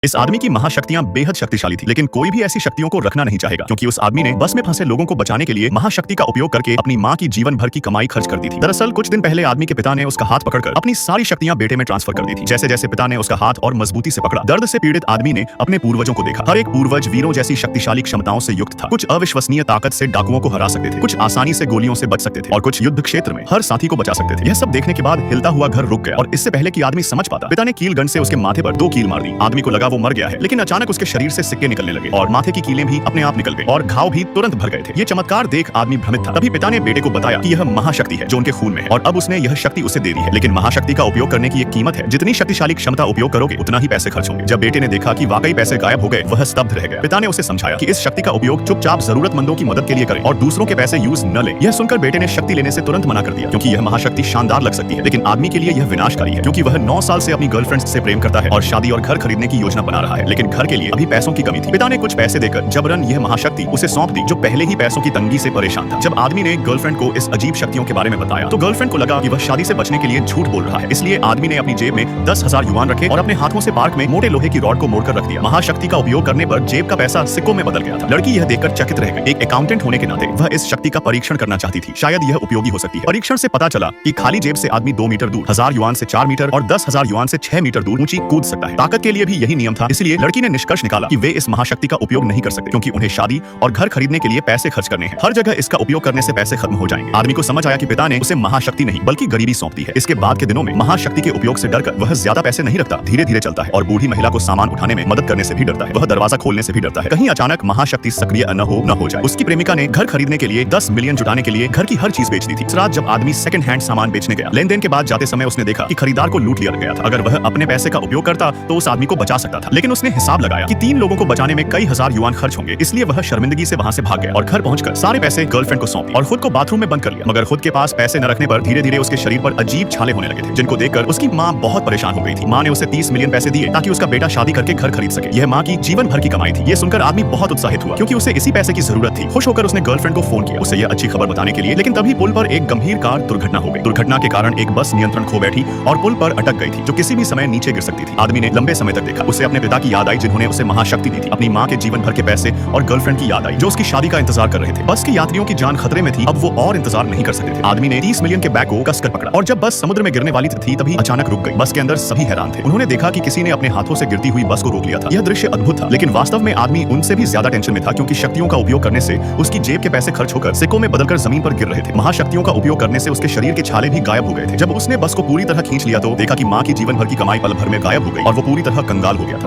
इस आदमी की महाशक्तियां बेहद शक्तिशाली थी, लेकिन कोई भी ऐसी शक्तियों को रखना नहीं चाहेगा, क्योंकि उस आदमी ने बस में फंसे लोगों को बचाने के लिए महाशक्ति का उपयोग करके अपनी मां की जीवन भर की कमाई खर्च कर दी थी। दरअसल कुछ दिन पहले आदमी के पिता ने उसका हाथ पकड़कर अपनी सारी शक्तियां बेटे में ट्रांसफर कर दी थी। जैसे जैसे पिता ने उसका हाथ और मजबूती से पकड़ा, दर्द से पीड़ित आदमी ने अपने पूर्वजों को देखा। हर एक पूर्वज वीरों जैसी शक्तिशाली क्षमताओं से युक्त था। कुछ अविश्वसनीय ताकत से डाकुओं को हरा सकते थे, कुछ आसानी से गोलियों से बच सकते थे और कुछ युद्ध क्षेत्र में हर साथी को बचा सकते थे। यह सब देखने के बाद हिलता हुआ घर रुक गया और इससे पहले कि आदमी समझ पाता, पिता ने कील गन से उसके माथे पर 2 कील मार दी। आदमी को लगा वो मर गया है, लेकिन अचानक उसके शरीर से सिक्के निकलने लगे और माथे की कीलें भी अपने आप निकल गई और घाव भी तुरंत भर गए थे। ये चमत्कार देख आदमी भ्रमित था। तभी पिता ने बेटे को बताया कि यह महाशक्ति है जो उनके खून में है और अब उसने यह शक्ति उसे दे दी है, लेकिन महाशक्ति का उपयोग करने की एक कीमत है। जितनी शक्तिशाली क्षमता उपयोग करोगे उतना ही पैसे खर्च होंगे। जब बेटे ने देखा कि वाकई पैसे गायब हो गए, वह स्तब्ध रह गया। पिता ने उसे समझाया कि इस शक्ति का उपयोग चुपचाप जरूरतमंदों की मदद के लिए करें और दूसरों के पैसे यूज न ले। यह सुनकर बेटे ने शक्ति लेने से तुरंत मना कर दिया, क्योंकि यह महाशक्ति शानदार लग सकती है, लेकिन आदमी के लिए यह विनाशकारी है, क्योंकि वह 9 साल से अपनी गर्लफ्रेंड से प्रेम करता है और शादी और घर खरीदने की योजना बना रहा है, लेकिन घर के लिए अभी पैसों की कमी थी। पिता ने कुछ पैसे देकर जबरन यह महाशक्ति उसे सौंप दी, जो पहले ही पैसों की तंगी से परेशान था। जब आदमी ने गर्लफ्रेंड को इस अजीब शक्तियों के बारे में बताया, तो गर्लफ्रेंड को लगा कि वह शादी से बचने के लिए झूठ बोल रहा है। इसलिए आदमी ने अपनी जेब में 10,000 युआन रखे और अपने हाथों से पार्क में मोटे लोहे की रॉड को मोड़कर रख दिया। महाशक्ति का उपयोग करने पर जेब का पैसा सिक्कों में बदल गया था। लड़की यह देखकर चकित रह गई। एक अकाउंटेंट होने के नाते वह इस शक्ति का परीक्षण करना चाहती थी, शायद यह उपयोगी हो सकती है। परीक्षण से पता चला कि खाली जेब से आदमी 2 मीटर दूर 1000 युआन से 4 मीटर और 10,000 युआन से 6 मीटर दूर ऊंची कूद सकता है। ताकत के लिए भी यही नियम था, इसलिए लड़की ने निष्कर्ष निकाला कि वे इस महाशक्ति का उपयोग नहीं कर सकते, क्योंकि उन्हें शादी और घर खरीदने के लिए पैसे खर्च करने हैं। हर जगह इसका उपयोग करने से पैसे खत्म हो जाएंगे। आदमी को समझ आया कि पिता ने उसे महाशक्ति नहीं बल्कि गरीबी सौंप दी है। इसके बाद के दिनों में महाशक्ति के उपयोग से डरकर वह ज्यादा पैसे नहीं रखता, धीरे धीरे चलता है और बूढ़ी महिला को सामान उठाने में मदद करने से भी डरता है। वह दरवाजा खोलने से भी डरता है, कहीं अचानक महाशक्ति सक्रिय न हो जाए। उसकी प्रेमिका ने घर खरीदने के लिए 10 मिलियन जुटाने के लिए घर की हर चीज बेच दी थी। इस रात जब आदमी सेकंड हैंड सामान बेचने गया, लेन देन के बाद जाते समय उसने देखा कि खरीदार को लूट लिया गया था। अगर वह अपने पैसे का उपयोग करता तो उस आदमी को बचा सकता था, लेकिन उसने हिसाब लगाया कि 3 लोगों को बचाने में कई हजार युआन खर्च होंगे, इसलिए वह शर्मिंदगी से वहां से भाग गया और घर पहुंचकर सारे पैसे गर्लफ्रेंड को सौंपे और खुद को बाथरूम में बंद कर लिया। मगर खुद के पास पैसे न रखने पर धीरे धीरे उसके शरीर पर अजीब छाले होने लगे थे, जिनको देखकर उसकी मां बहुत परेशान हो गई थी। मां ने उसे 30 मिलियन पैसे दिए ताकि उसका बेटा शादी करके घर खरीद सके। यह मां की जीवन भर की कमाई थी। यह सुनकर आदमी बहुत उत्साहित हुआ, क्योंकि उसे इसी पैसे की जरूरत थी। खुश होकर उसने गर्लफ्रेंड को फोन किया, उसे यह अच्छी खबर बताने के लिए, लेकिन तभी पुल पर एक गंभीर कार दुर्घटना हो गई। दुर्घटना के कारण एक बस नियंत्रण खो बैठी और पुल पर अटक गई थी, जो किसी भी समय नीचे गिर सकती थी। आदमी ने लंबे समय तक देखा। उसे अपने पिता की याद आई, जिन्होंने उसे महाशक्ति दी थी। अपनी मां के जीवन भर के पैसे और गर्लफ्रेंड की याद आई, जो उसकी शादी का इंतजार कर रहे थे। बस के यात्रियों की जान खतरे में थी, अब वो और इंतजार नहीं कर सकते थे। आदमी ने 30 मिलियन के बैग को कसकर पकड़ा और जब बस समुद्र में गिरने वाली थी तभी अचानक रुक गई। बस के अंदर सभी हैरान थे। उन्होंने देखा कि किसी ने अपने हाथों से गिरती हुई बस को रोक लिया था। यह दृश्य अद्भुत था, लेकिन वास्तव में आदमी उनसे भी ज्यादा टेंशन में था, क्योंकि शक्तियों का उपयोग करने से उसकी जेब के पैसे खर्च होकर सिक्कों में बदलकर जमीन पर गिर रहे थे। महाशक्तियों का उपयोग करने से उसके शरीर के छाले भी गायब हो गए थे। जब उसने बस को पूरी तरह खींच लिया तो देखा कि मां की जीवन भर की कमाई पल भर में गायब हो गई और वो पूरी तरह कंगाल हो गया।